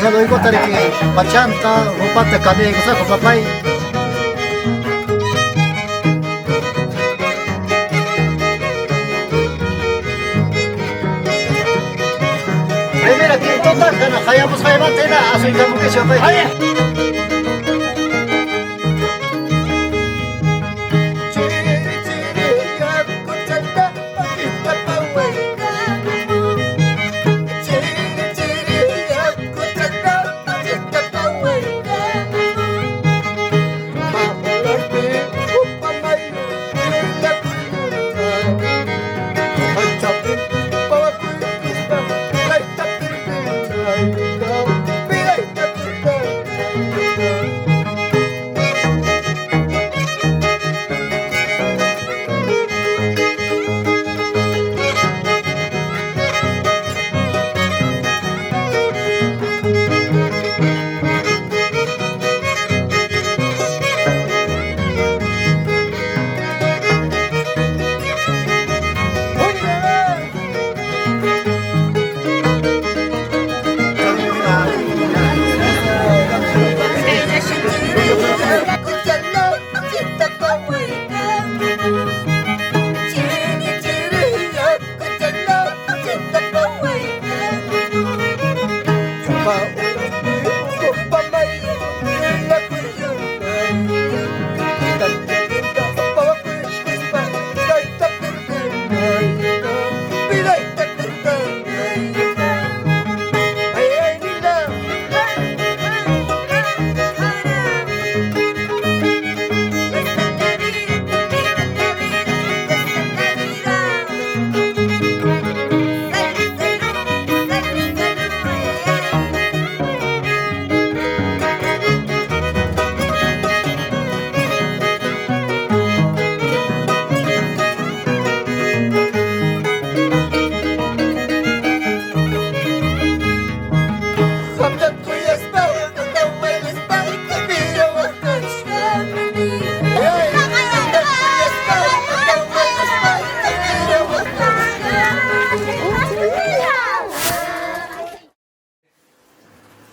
dejado igual que pachanta, ropata, cambié, cosa con papá. Primera que total, gana, hayamos hayamantena, así como que se va.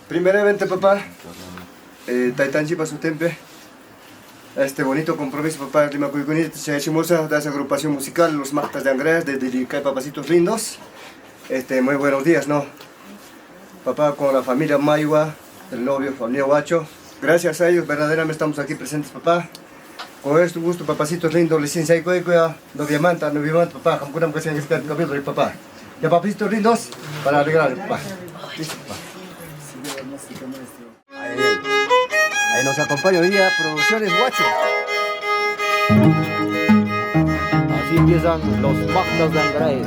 Primeramente, papá, Taitanji para su tempe, este bonito compromiso, papá, de esa agrupación musical, los Martas de Angres, de dedicar papacitos lindos. Muy buenos días, ¿no? Papá, con la familia Maiwa, el novio, familia Huacho, gracias a ellos, verdaderamente estamos aquí presentes, papá. Con este gusto, papacitos lindos, licencia y cueca, no diamante, papá, como una cuestión que se queda papá. Ya, papacitos lindos, para alegrar, papá. Listo, papá. Ahí nos acompaña hoy día Producciones Huacho. Así empiezan los Martas de Angres.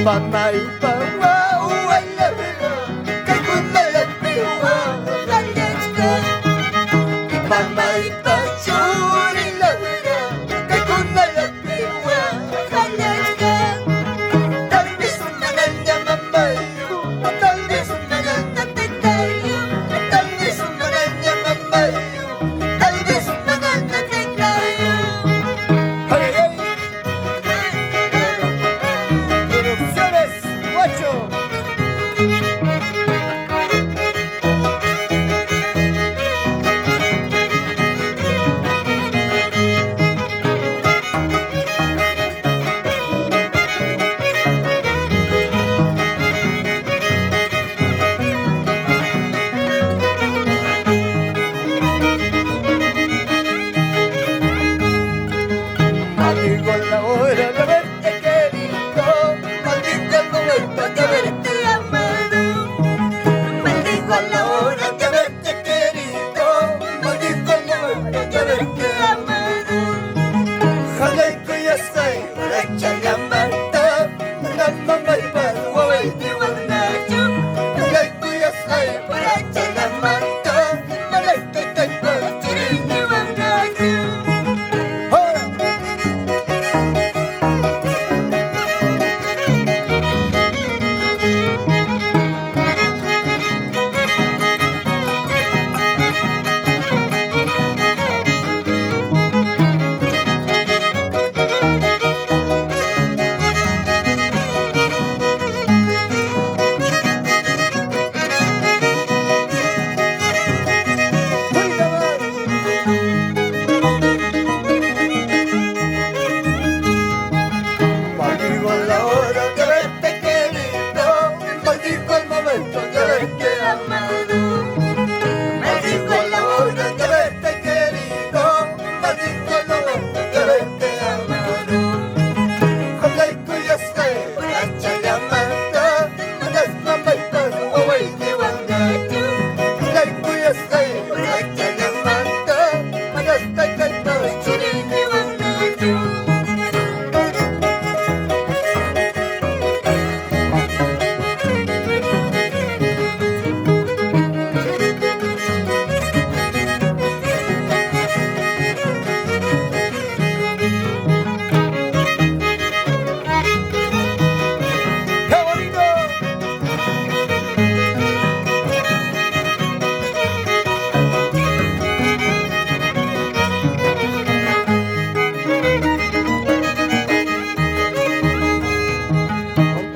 Mamay pama wala bila kay kunayat piwa kalechka Mamay pa churi la bila kay kunayat piwa kalechka Tal vez una ganja mamayo tal vez una ganja tetayo tal vez una ganja mamayo tal vez una ganja tetayo Hey hey Producciones Guacho Maldigo la hora de haberte querido, maldigo el momento de haberte amado. Maldigo la hora de haberte querido, maldigo el momento de haberte amado. Jalay ko yasay, wala siya mata, namamay pa, waway diwanayo. Jalay ko yasay, wala siya mata, malagkatay pa, chiriniwanayo. Maldigo la hora de haberte querido, maldigo el momento de haberte amado. Maldigo la hora de haberte querido, maldigo el momento de haberte amado. Jalay ko yasay, wala siya mata, manas mamay pa, waway diwanayo. Jalay ko yasay, wala siya mata, manas tatay pa, chiriniwanayo. ¡Qué bonito!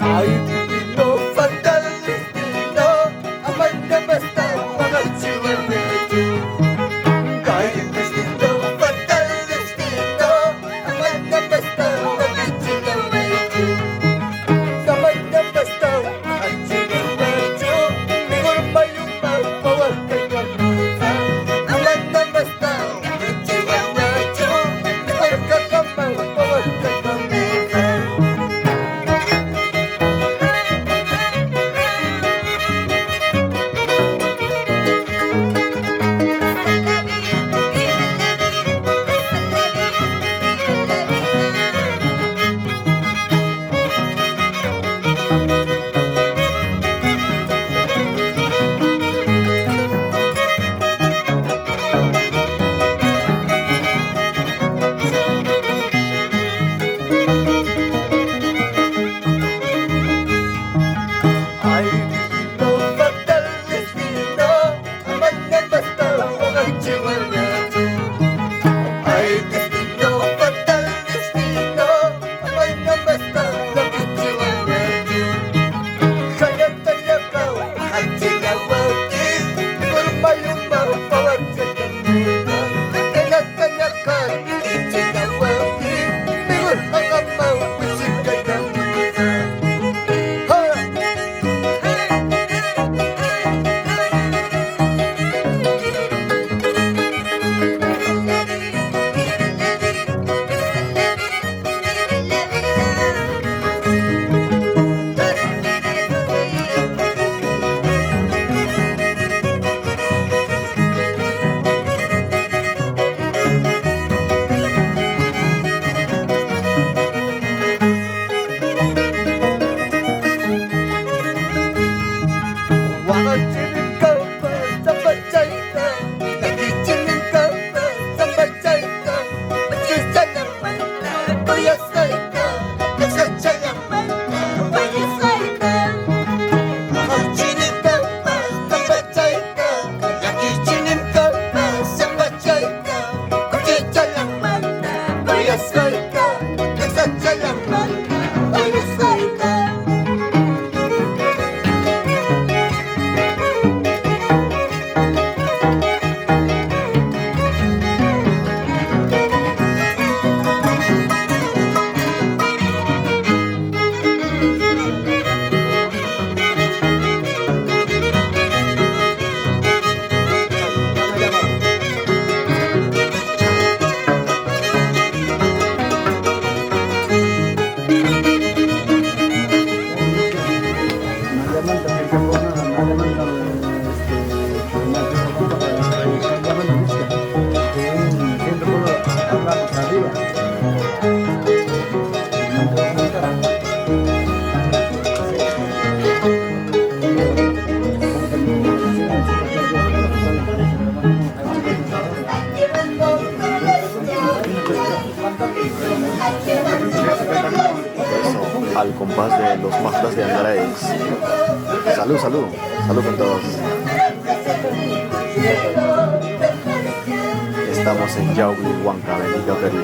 Ay, destino, fatal destino, amante basta, pagachile mecho. Ay, destino, fatal destino, amante basta, pagachile mecho. Amante basta, pagachile mecho. Mejor mayumpa, pawagkay kalusa. Amante basta, pagachile mecho. Mejor kakamang, pawagkay kalusa. al compás de los Magdas de Angares. Salud, salud, salud con todos. Estamos en Yaugui, Huanca, bendito Perú.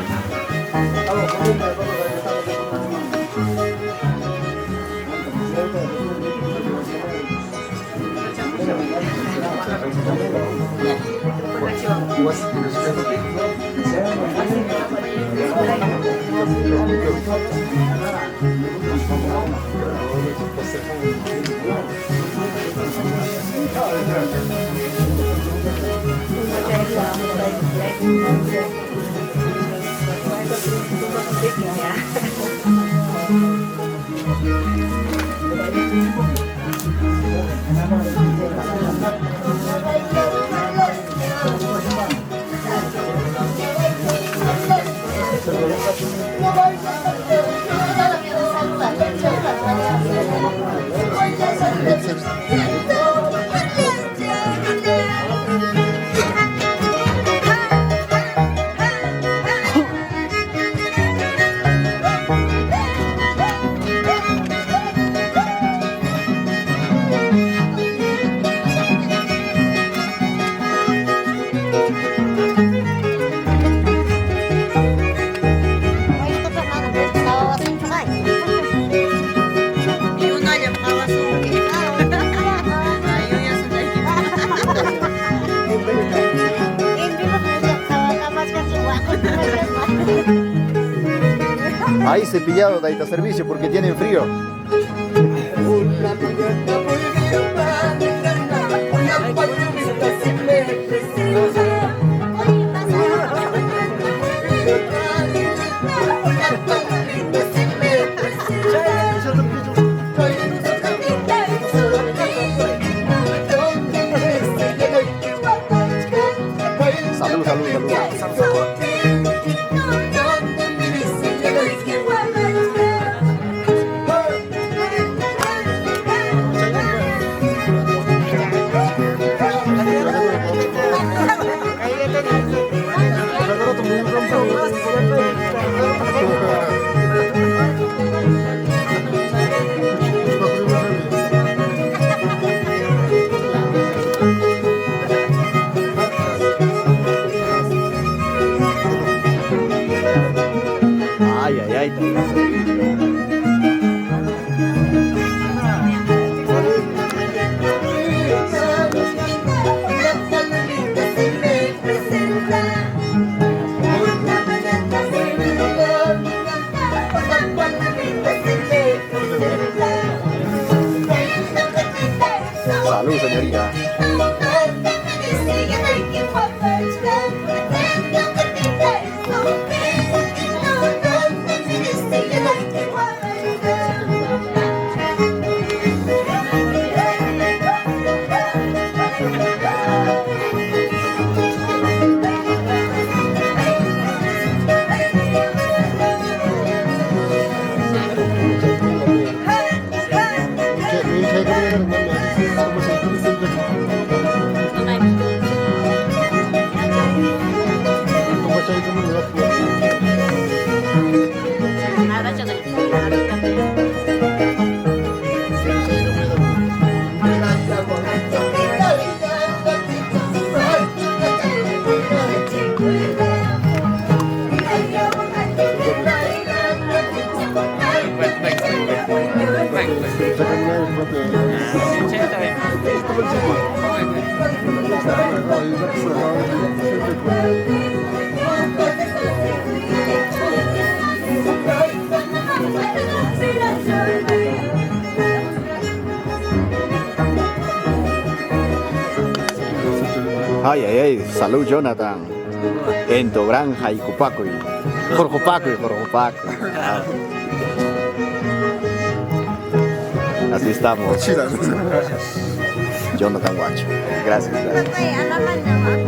Ahí cepillado Taita servicio porque tienen frío. Salud, salud, salud. Ay, ay, ay. Salud, señorita. Ay, ay, ay, salud Jonathan, en tu granja y Cupaco y Jorjopaco y Jorjopaco. Así estamos. Jonathan Guacho. Gracias, gracias.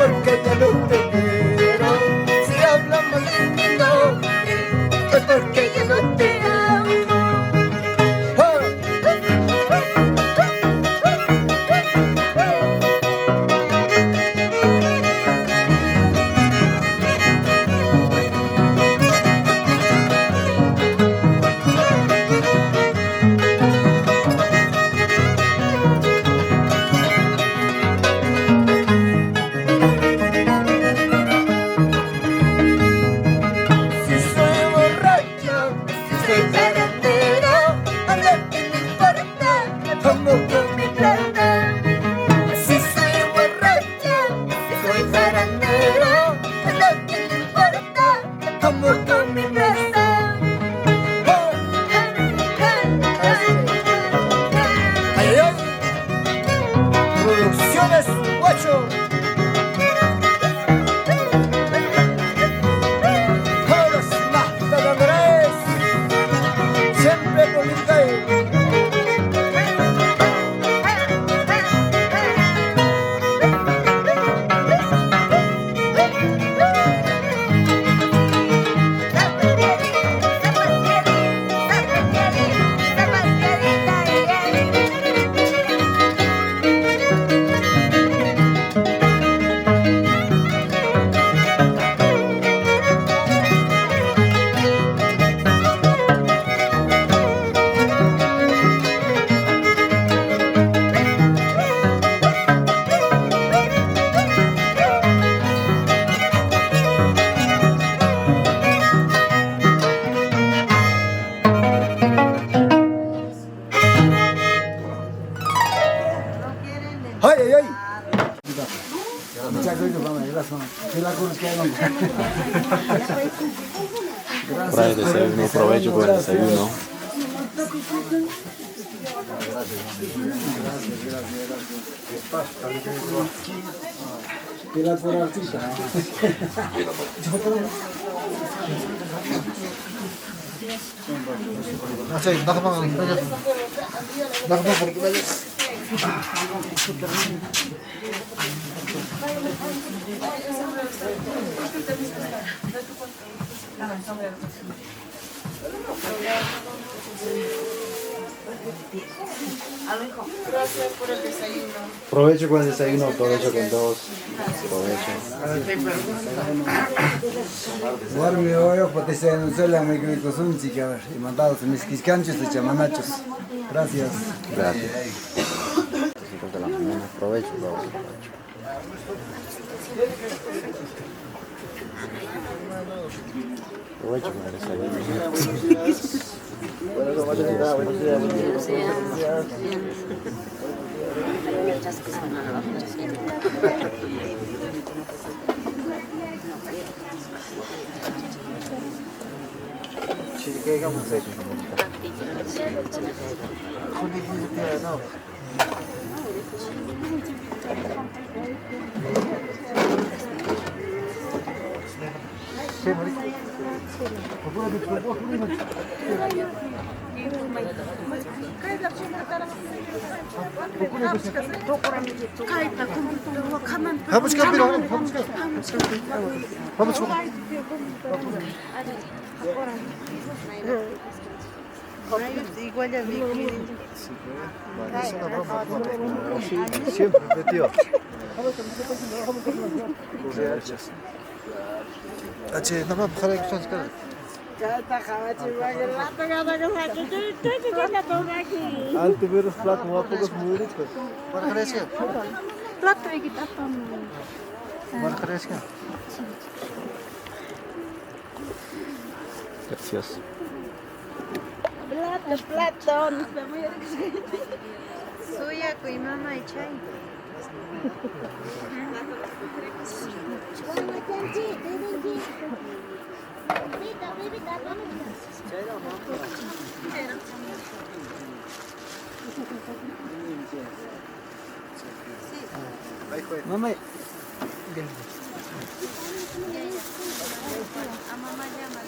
Porque ya no te quiero, Trae desayuno, provecho con el desayuno. Gracias por el desayuno. Provecho con el desayuno, provecho con todos. Provecho. Warmi hoyo potencia no se la me que cosun chica y mandados mis quiscanchos y chamanachos. Gracias. Gracias. De la mañana, provecho, provecho. Provecho con el desayuno. Vamos campeón, vamos Vamos Igual ya vi Siempre metió. Gracias. No vamos a dejar que Antes ver los platos, muy pocos muy ricos. ¿Cuál crees que? Plato y kita pun. ¿Cuál crees que? Gracias. Plato. Suya con mamá y chai. Mamá. A mamá llama.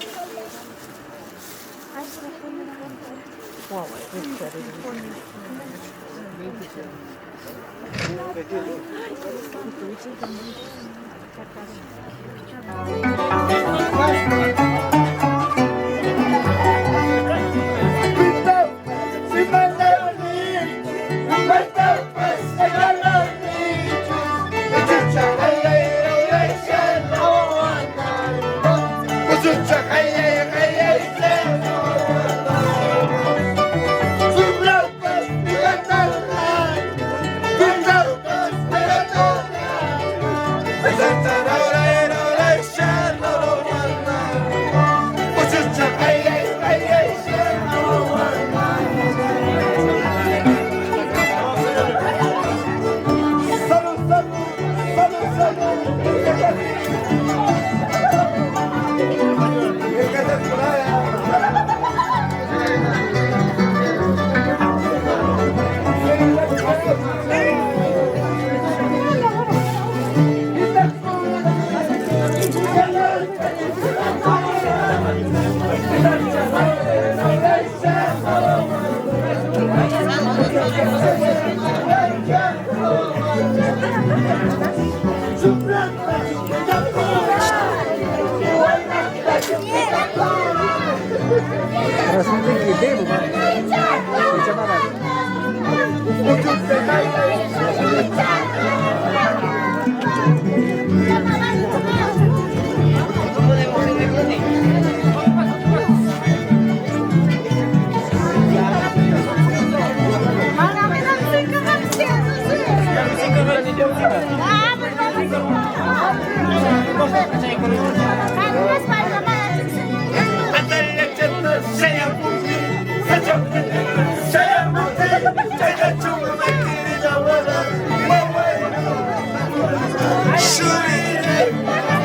Shuri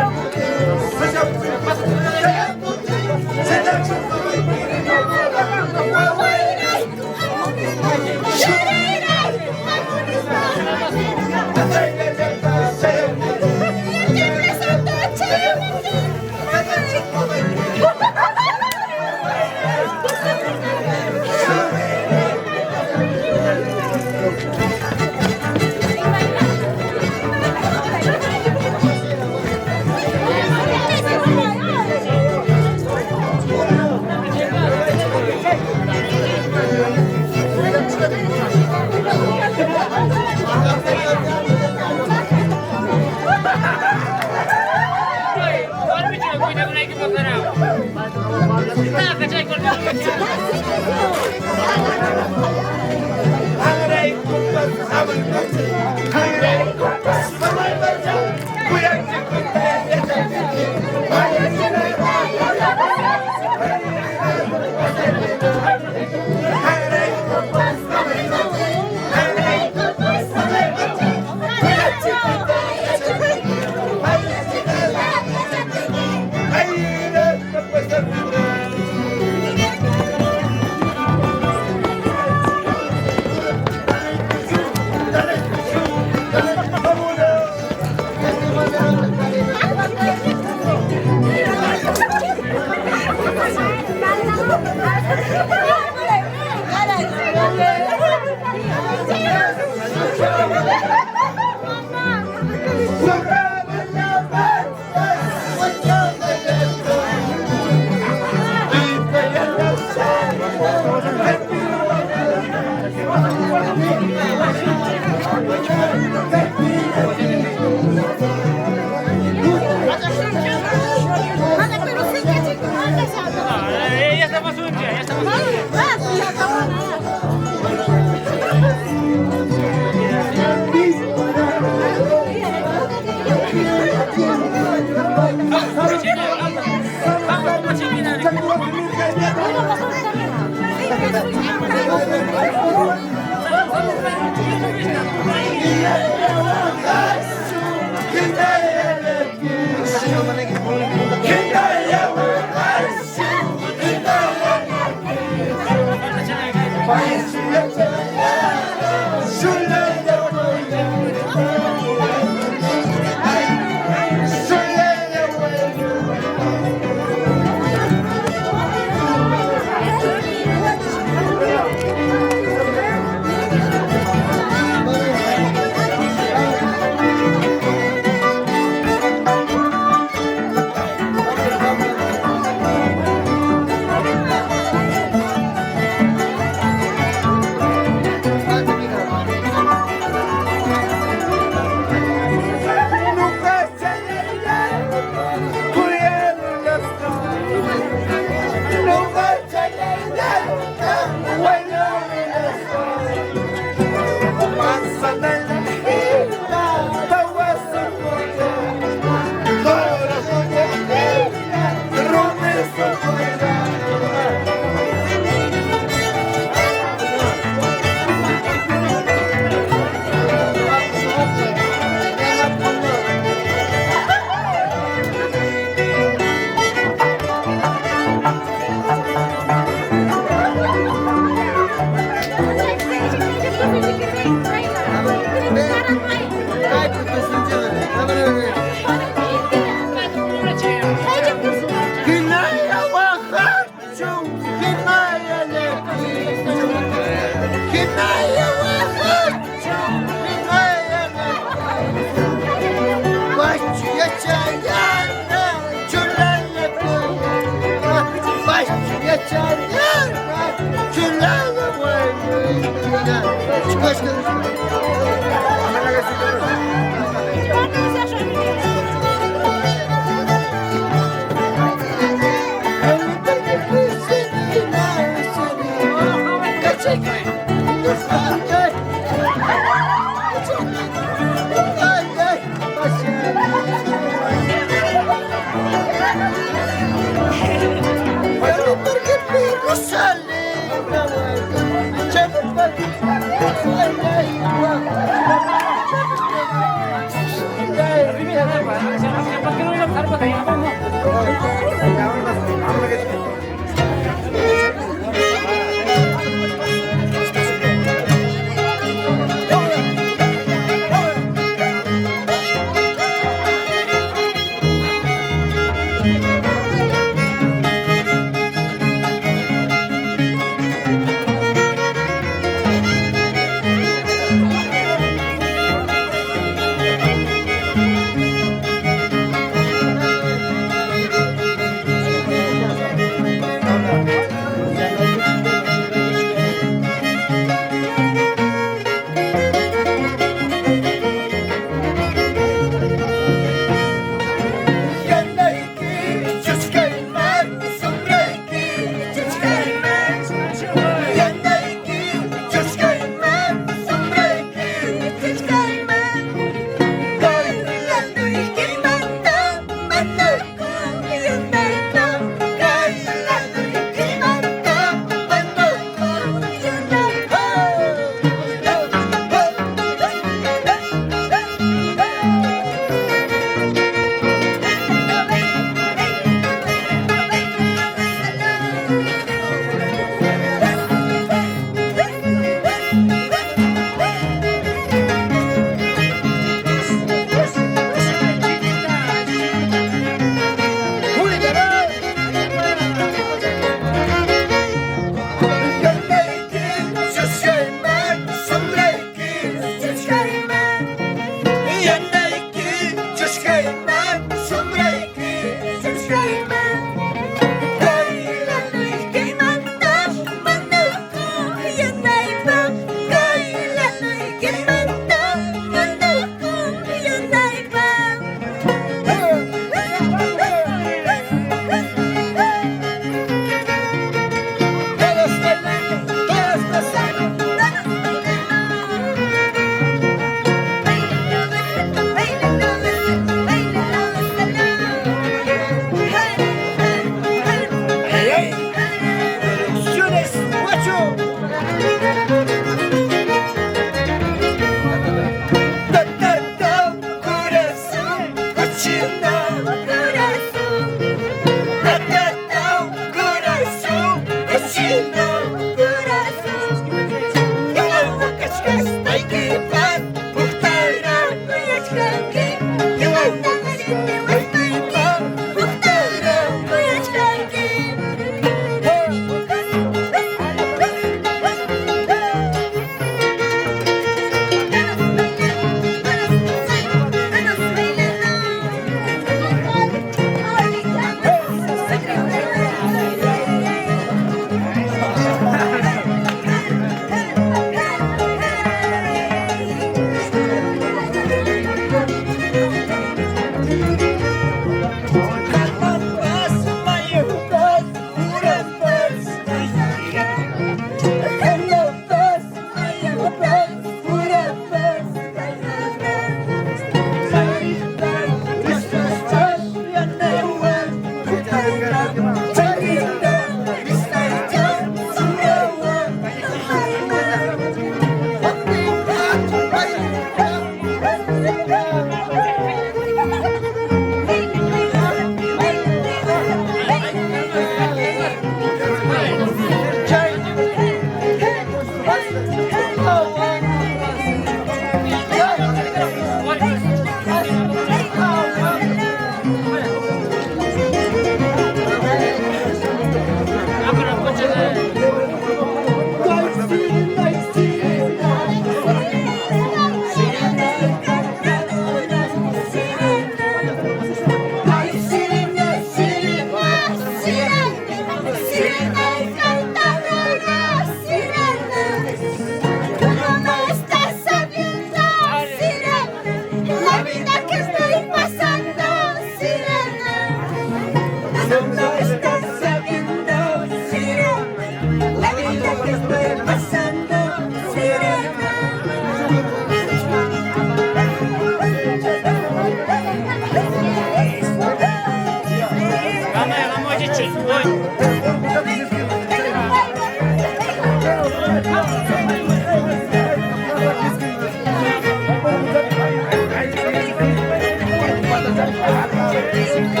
Thank you.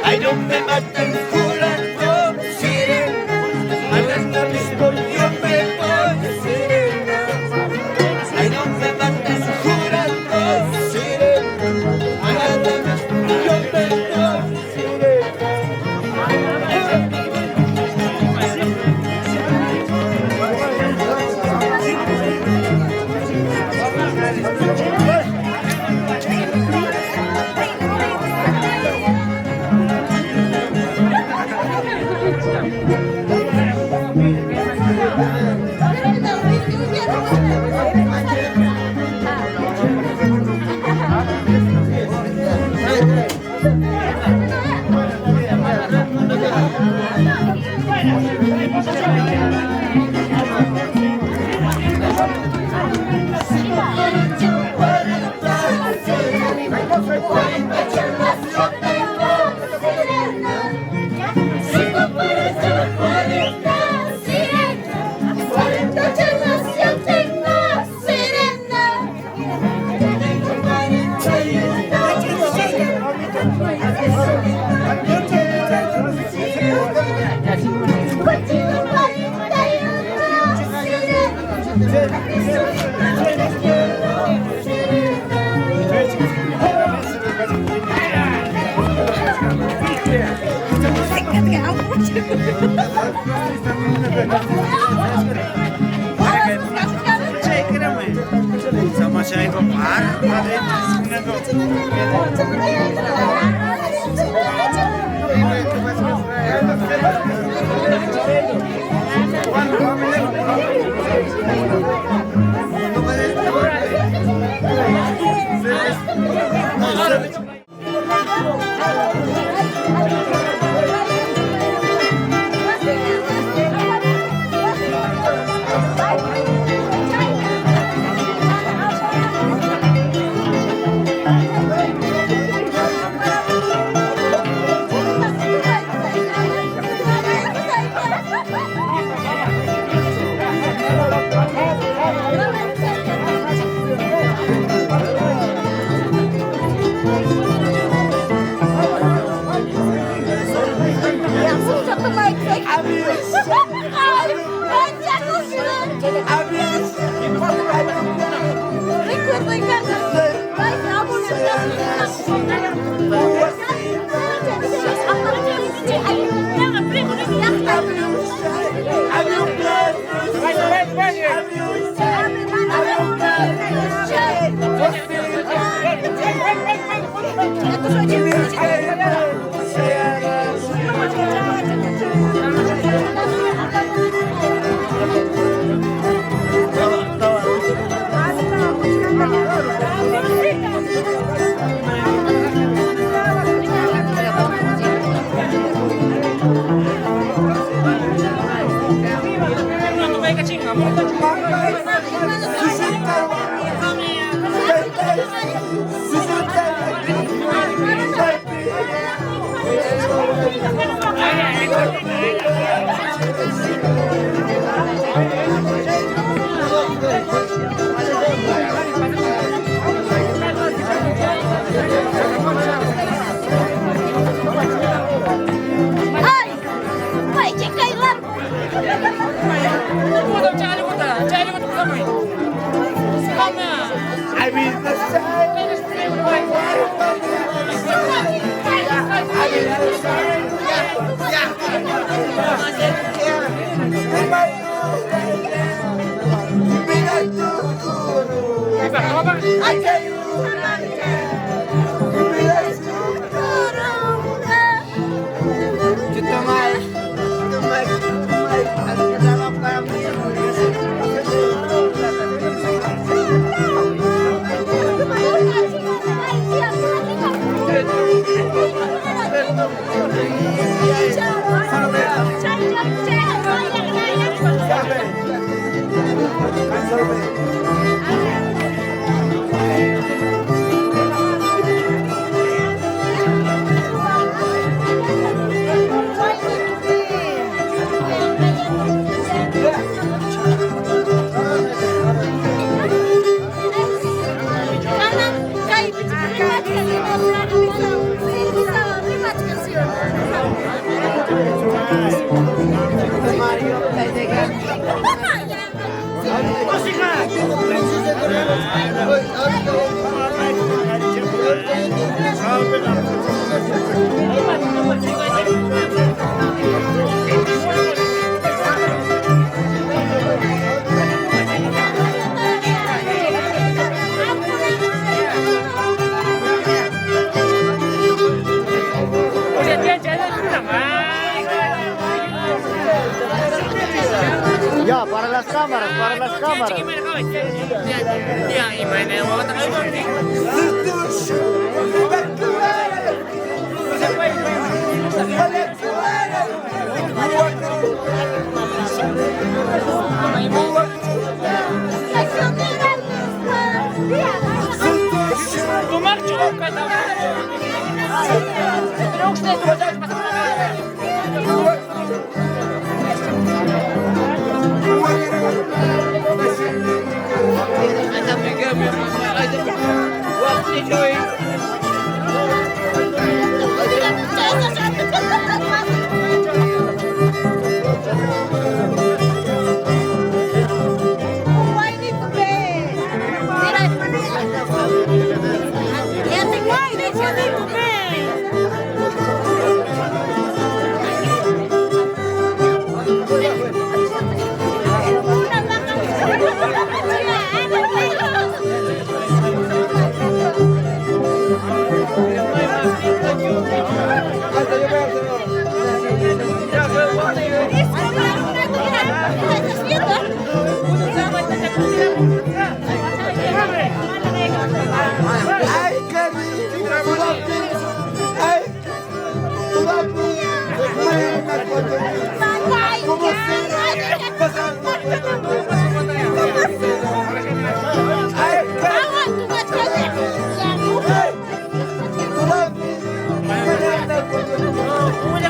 Ay, no me matan jurando, sirena. Mañana mismo yo me voy, sirena. Ay, no me matan jurando, sirena. Mañana mismo yo me voy, sirena. Sama siya ito Sorry. Ya, para las cámaras, para las cámaras. Una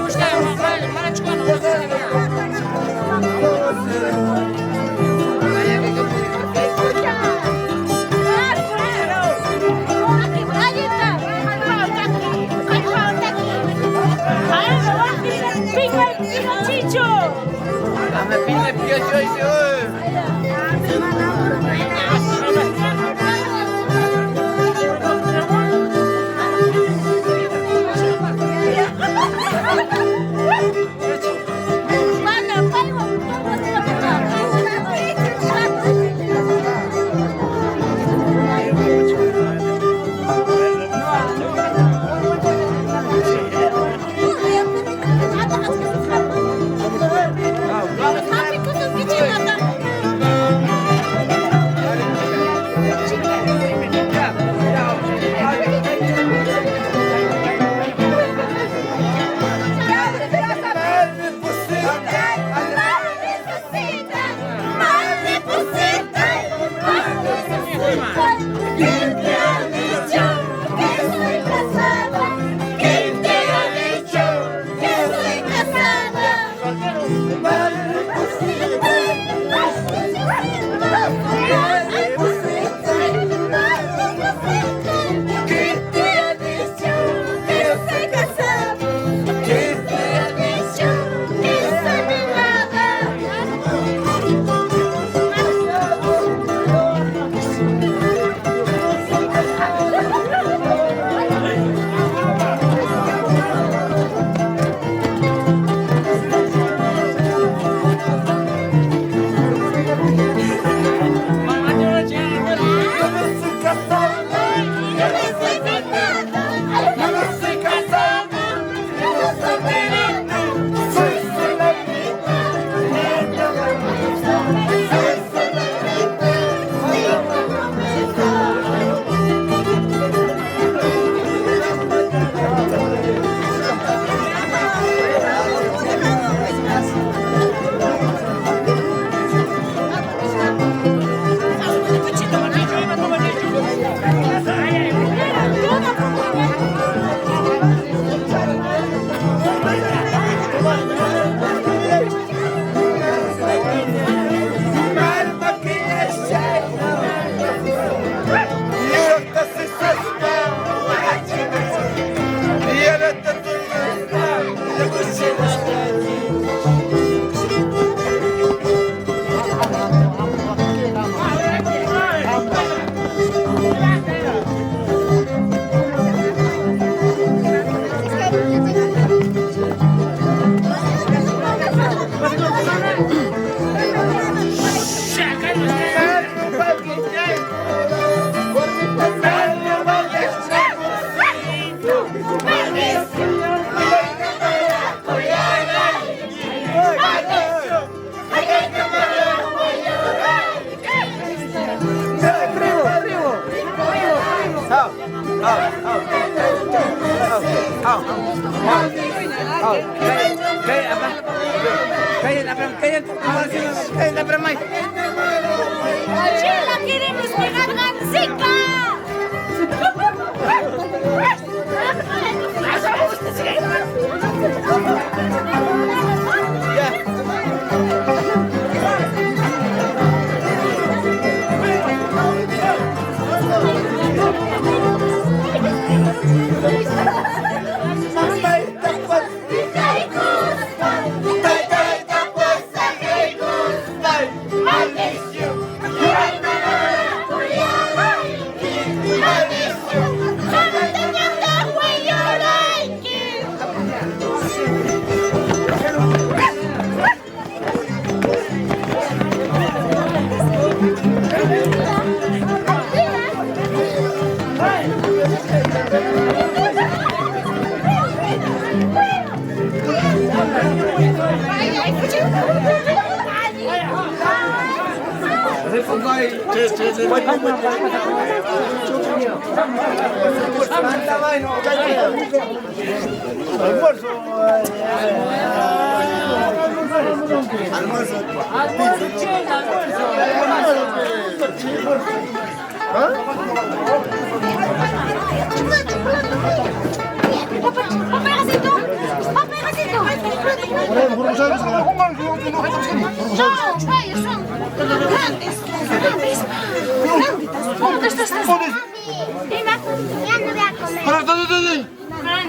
Chila, queremos pegar gancica.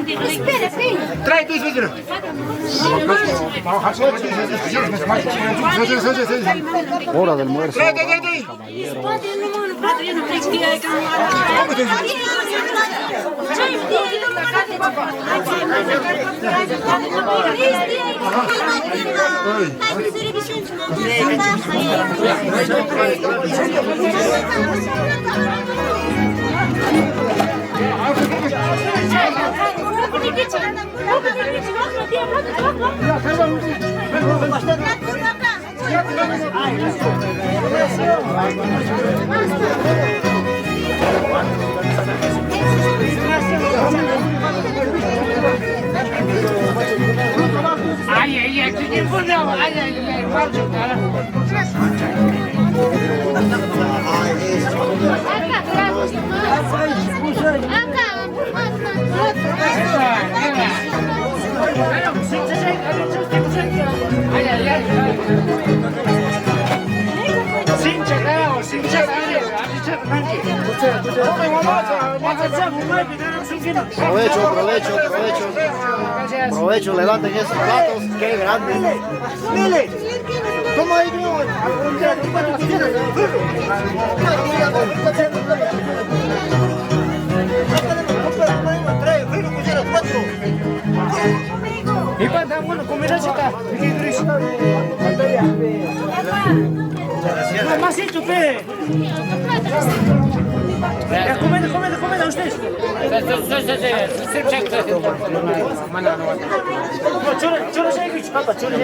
Espera, espera. Trae tu suéter. Hora del almuerzo. Provecho, levanten esos platos, qué grande. Mire, toma ahí, ¿Y cuánta bueno comerás acá? Más hecho, pe. Ya, comeda ustedes. Choro se ha papá, choro se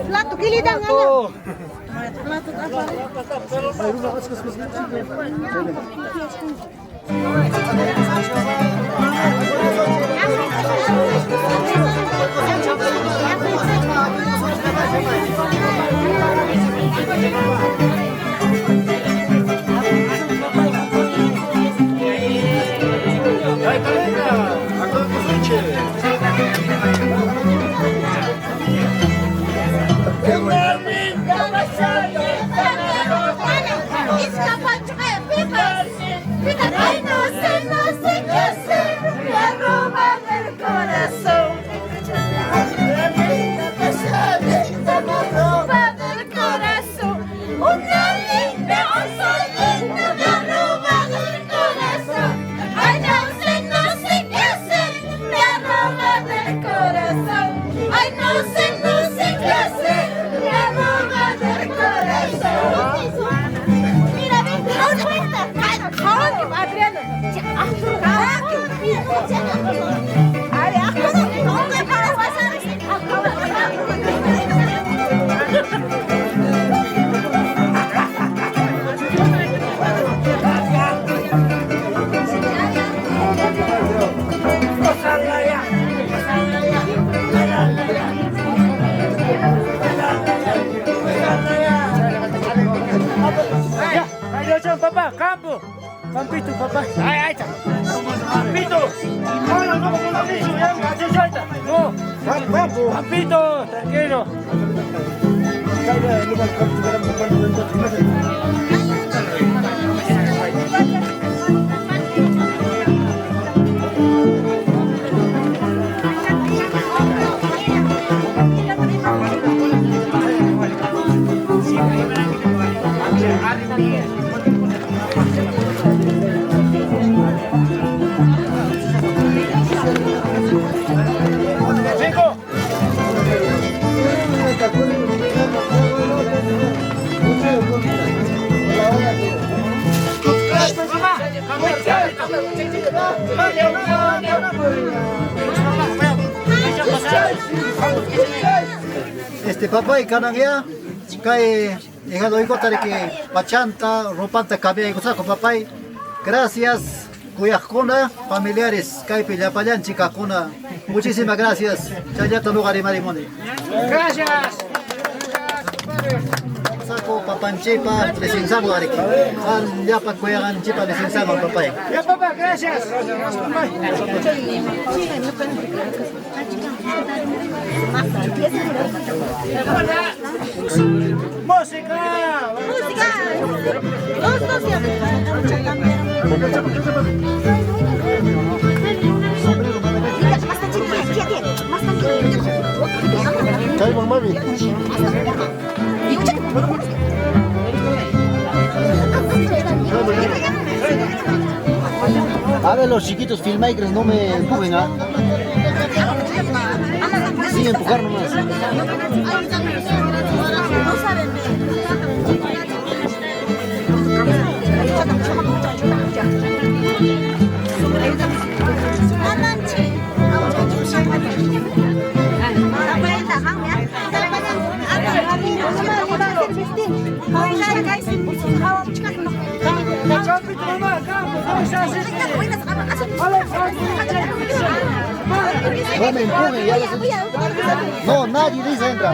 Plato gilidan nga. Plato apa? Ay, no sé qué hacer, me roban el corazón. Me roban el corazón. Una linda, me roban el corazón. Ay, no sé qué hacer, me roban el corazón. Ay, no sé qué hacer, me roban el corazón. Mira, ven, la puerta. Adriano. Papá, campo. Campito, papá. Ahí está. Campito. No, como lo dicho, ya, ahí está. No. Campito, tranquilo. Papá y canangya kay llegado iko tari que pachanta ropanta cabia iko sako papá. Gracias kuyakuna familiares kay pillapayan chikakuna. Muchísimas gracias. Chayata lugar y marimoni. Gracias. Sako papanchipa lesinsamo ari. Al yapat kuyangan chipa lesinsamo papá. Ya papá, gracias. Música. Música. Los Chay mami. A ver, los chiquitos filmmakers no me empujen, ¿ah? Sí, empujar nomás. No me empuje, ya les... No, nadie dice entra.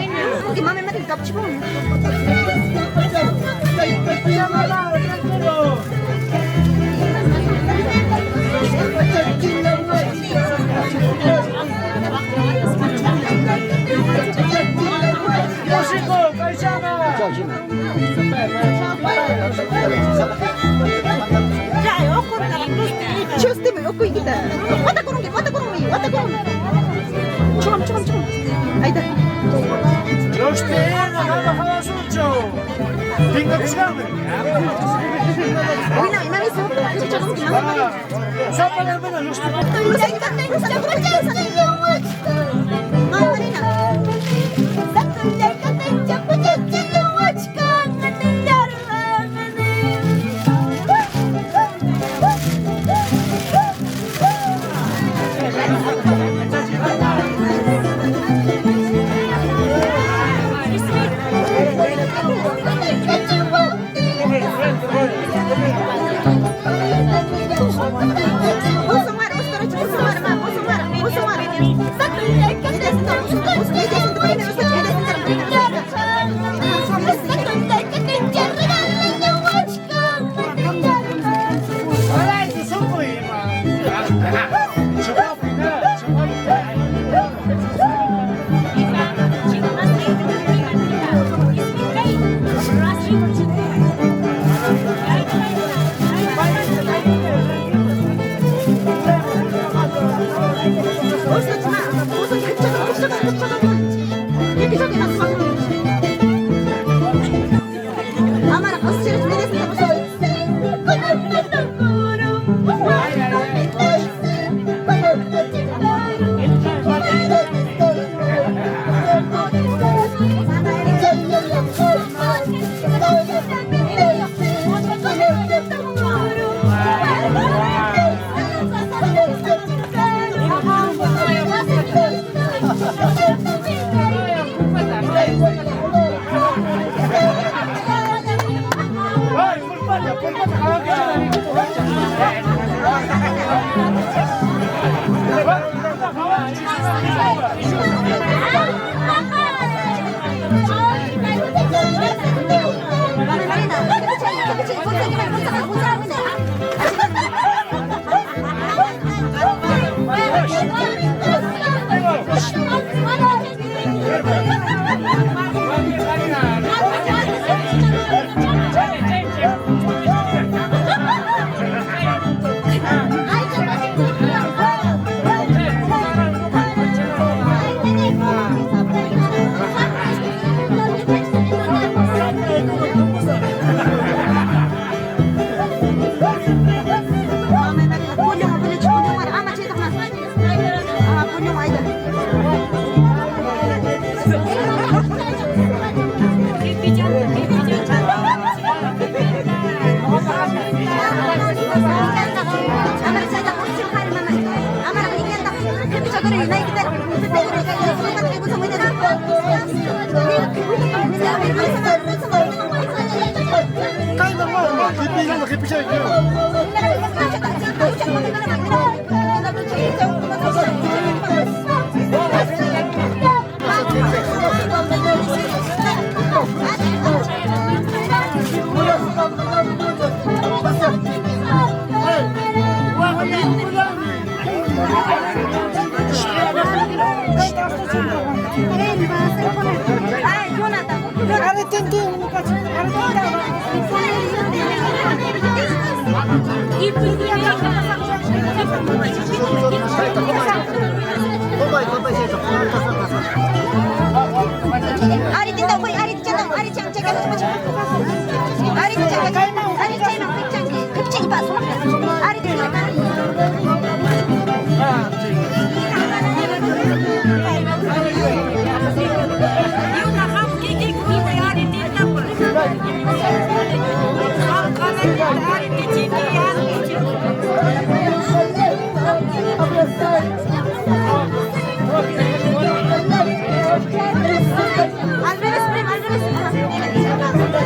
Al revés, al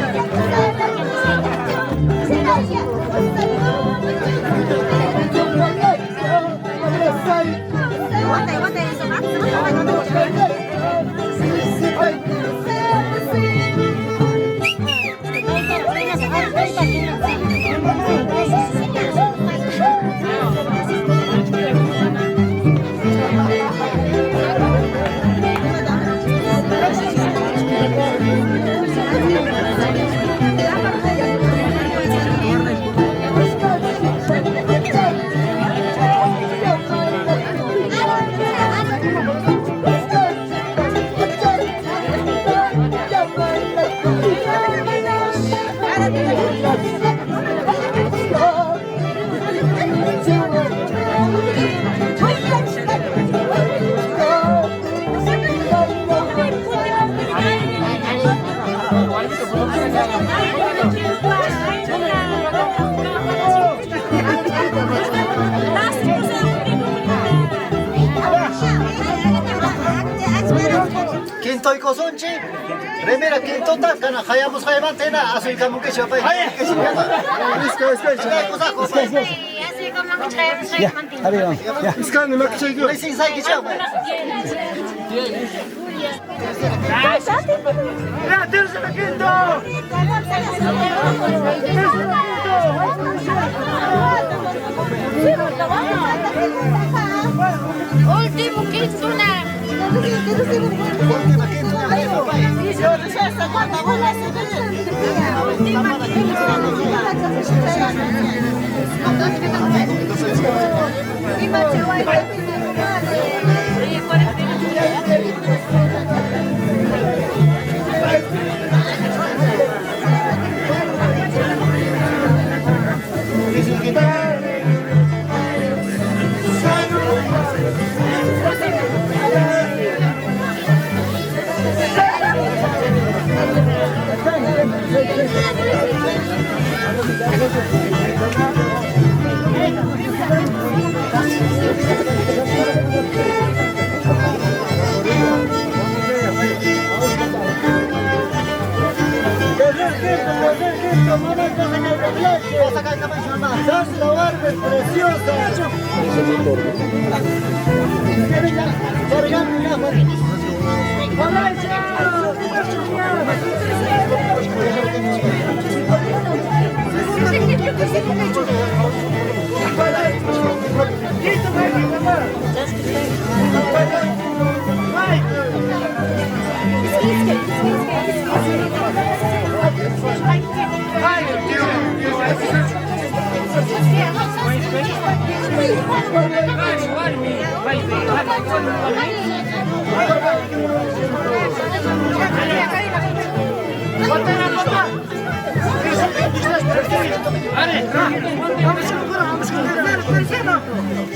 revés. Quinto y cosonchi, remera quintota, cana hayamos hayamantena, azul camuque chapa. Ya, arriba, ya. Racing sai chapa. ¡Ya, tercera quinto! Último quinto na.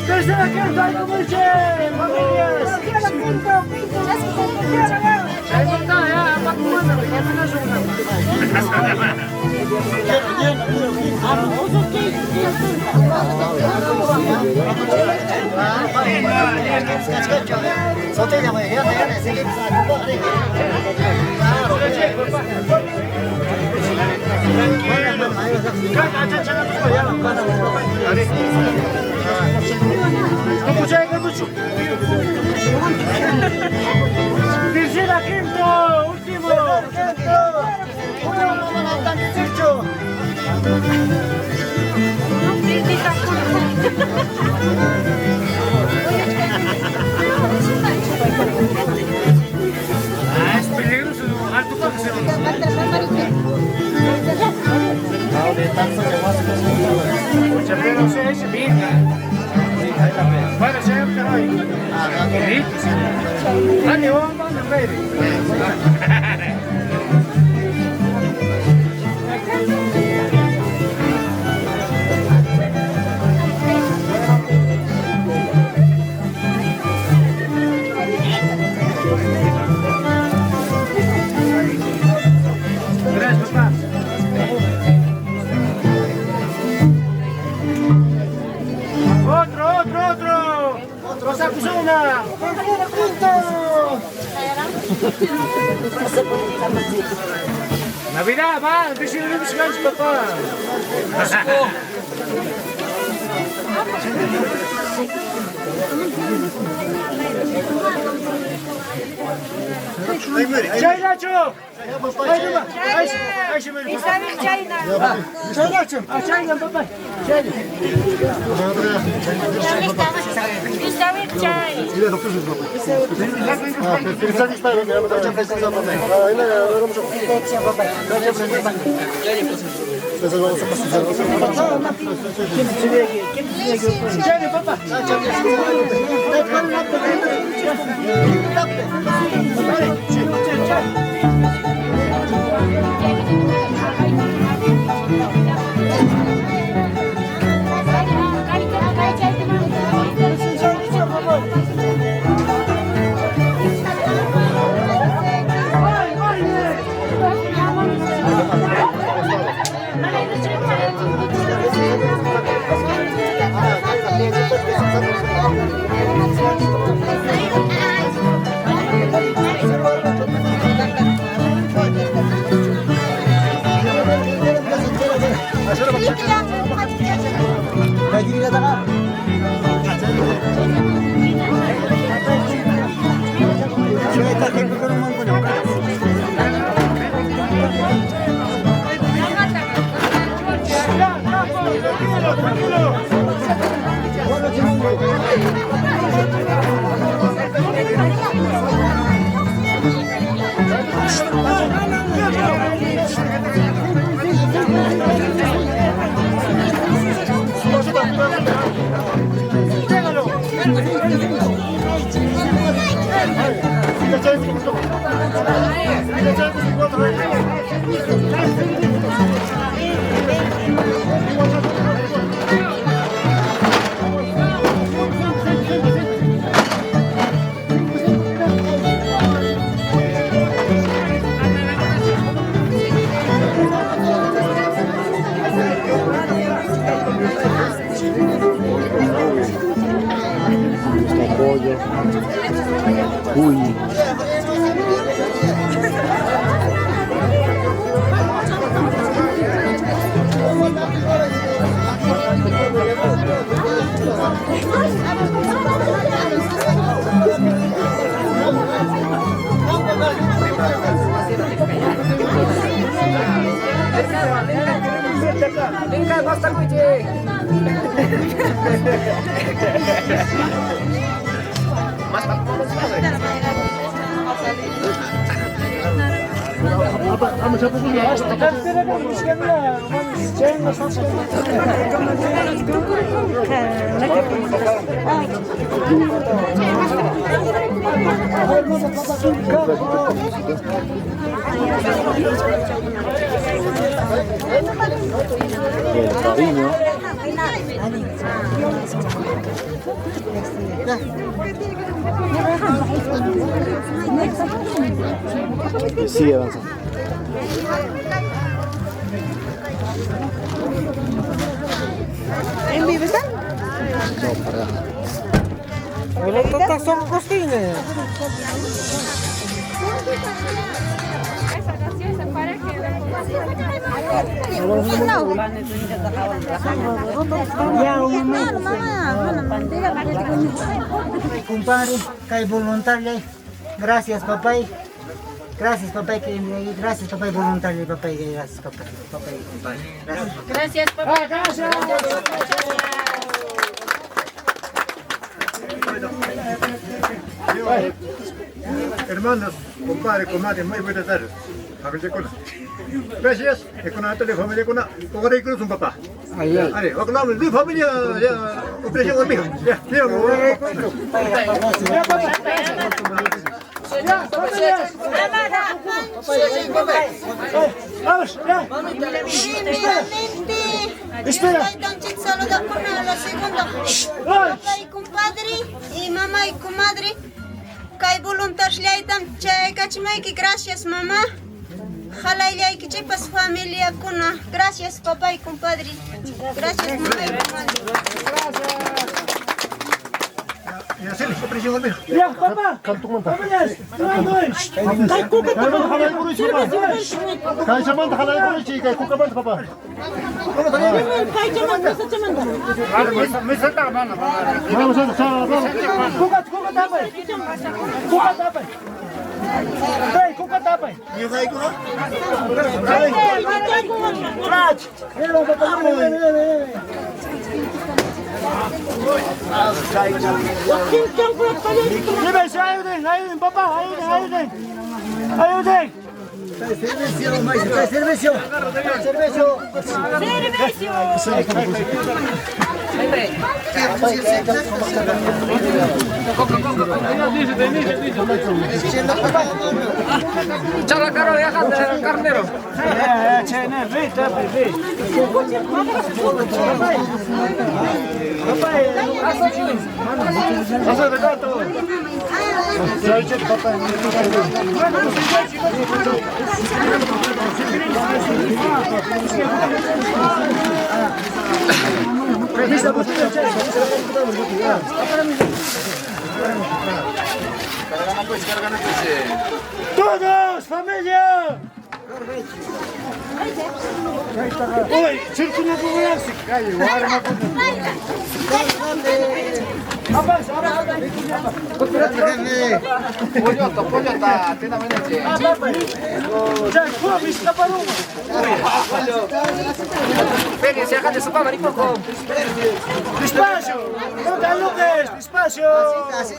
Tercera quinta, hay mucho, Tercera quinto, último. Es peligroso, alto toque. Pero se es bien. Para ser que no hay. Dale, vamos a ver. Gracias, papá. Otro. Sacusona. Navidad, va, que si no me sigas, papá. Çay Nacho. Çay Nacho. Çayla baba. Çay. Çay. Lagi kita tak? Saya tak kena rumah pun. Pollo. Uy. Venga, basta kucing. El cariño. Y sigue avanzando. ¿En vivo están? No, para allá. Los tatas son costines. Compadre, kay voluntario. Gracias, papá. Gracias, papá. Gracias, papá. Voluntario, papá. Gracias, papá. Gracias, papá. Hermanos, compadre, comadre, muy buenas tardes. Familia Cuna. Gracias. Cuna de familia Cuna. Ahora hay cruz un papá. Vale, vamos de familia. Operación conmigo. Ya, Espera. Saluda con la segunda. Papá y compadre y mamá y comadre. Кай voluntariatam chay kachmayki, gracias mamá. Jalayay que chepas familia kuna. Gracias papá y compadre. Gracias mamá y comadre. ya se les operación conmigo. Ya, papá. Vámonos. Ay, cuca, Kay samanta halay ko chica, kuka bant papá. Vamos a Cuca tapay. Cuca tapay. Hey, cuca tapay. Rach. Ayuden, ayuden, papá, ayuden. Servicio, maestro, servicio. Chala caro de carnero. Todos, familia. Uy, chirchina kumayasi. Calle, warma Pollota, tena meneche. Ya, ¿cómo me escaparon? Ven, se hagan de su cámara y poco. Despacio, no te aloques, despacio. Así.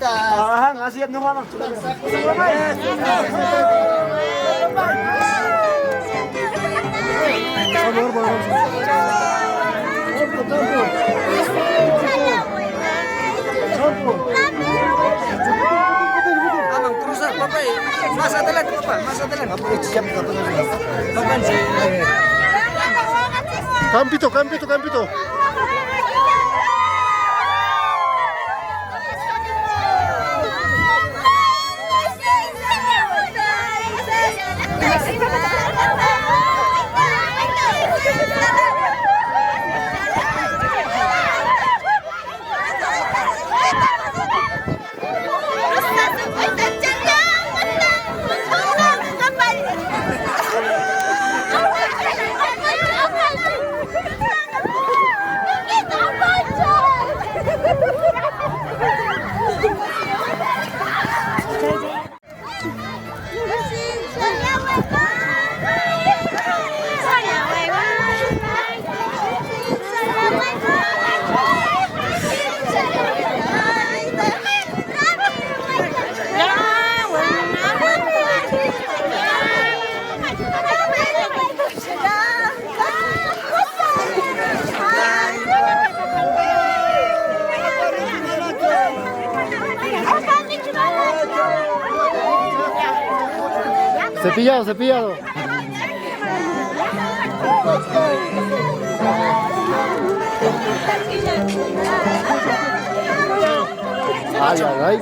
Ajá, así no vamos. Más adelante, papá, más adelante. Campito. Cepillado. Ay.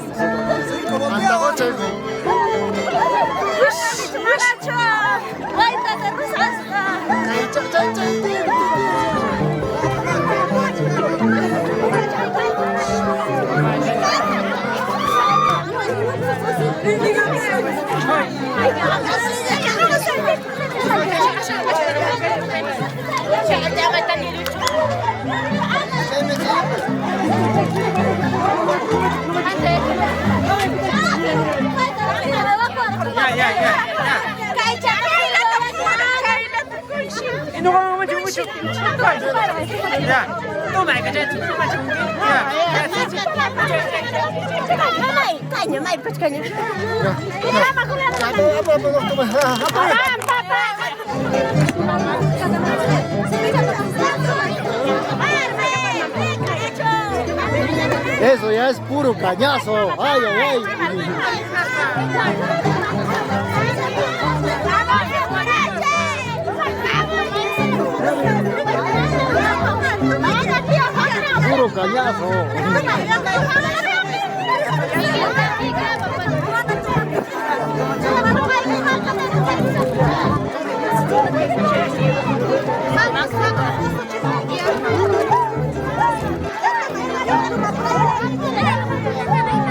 Y no vamos mucho. Ya, toma que ya Eso ya es puro cañazo. Ay. Puro cañazo.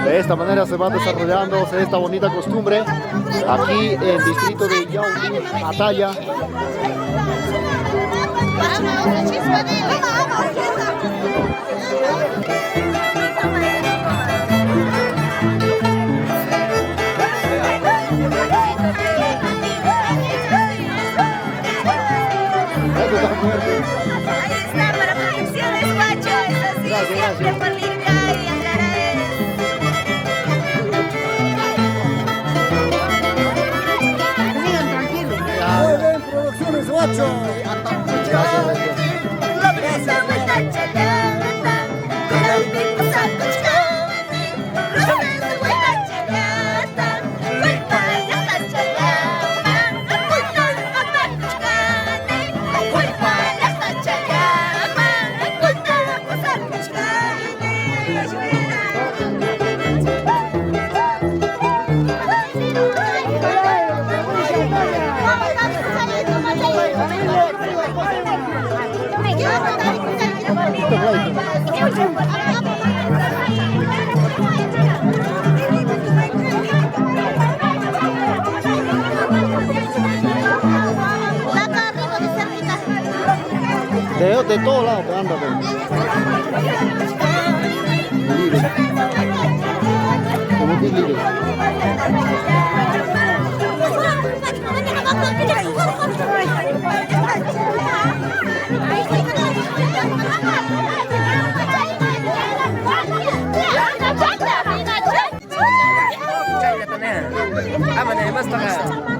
De esta manera se va desarrollándose esta bonita costumbre aquí en el distrito de Yauli, Ataya. Ahí está, para producciones, guacho, eso sí, siempre por Lirca y Angarades. Muy bien, producciones, guacho. De todos lados te anda, pues. Libre. Como que libre.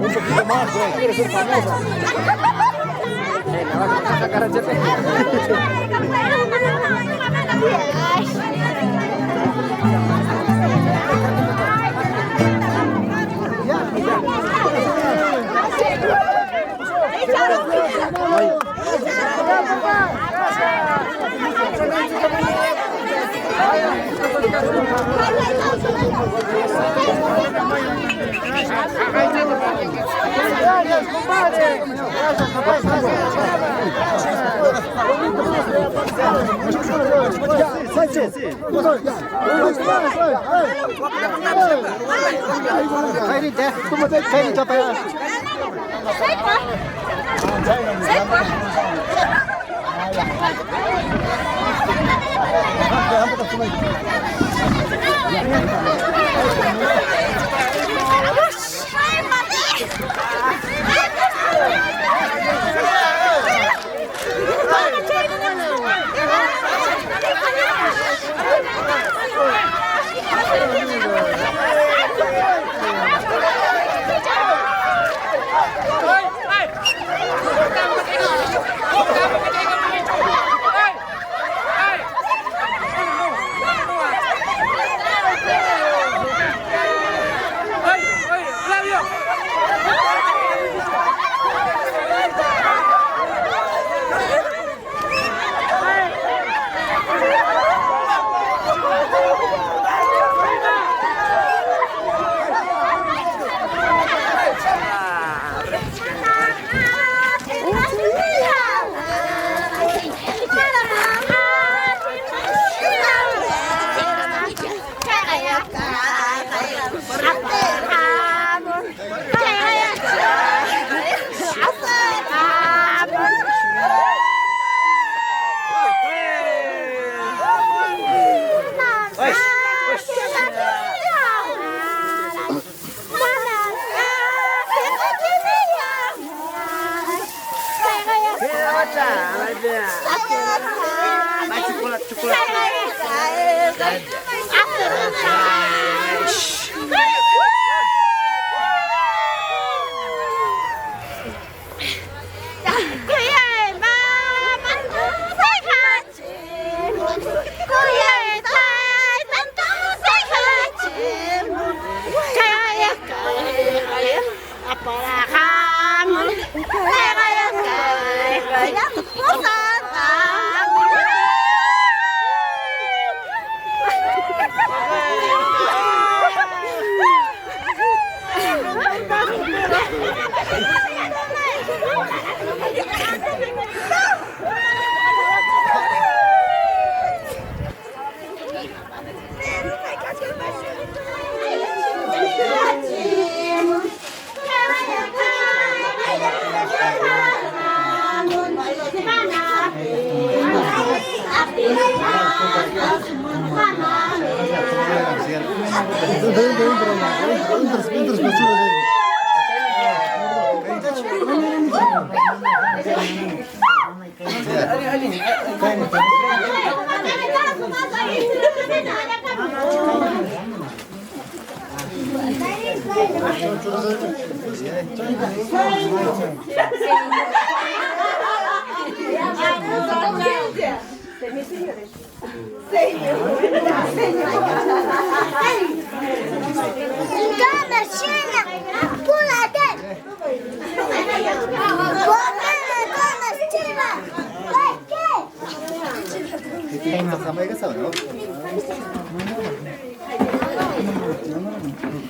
Un poquito más, güey. Quieres ser famosa. Venga, vamos a sacar a Chepe.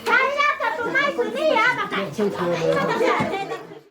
Kaya ka tumayo niya, baka.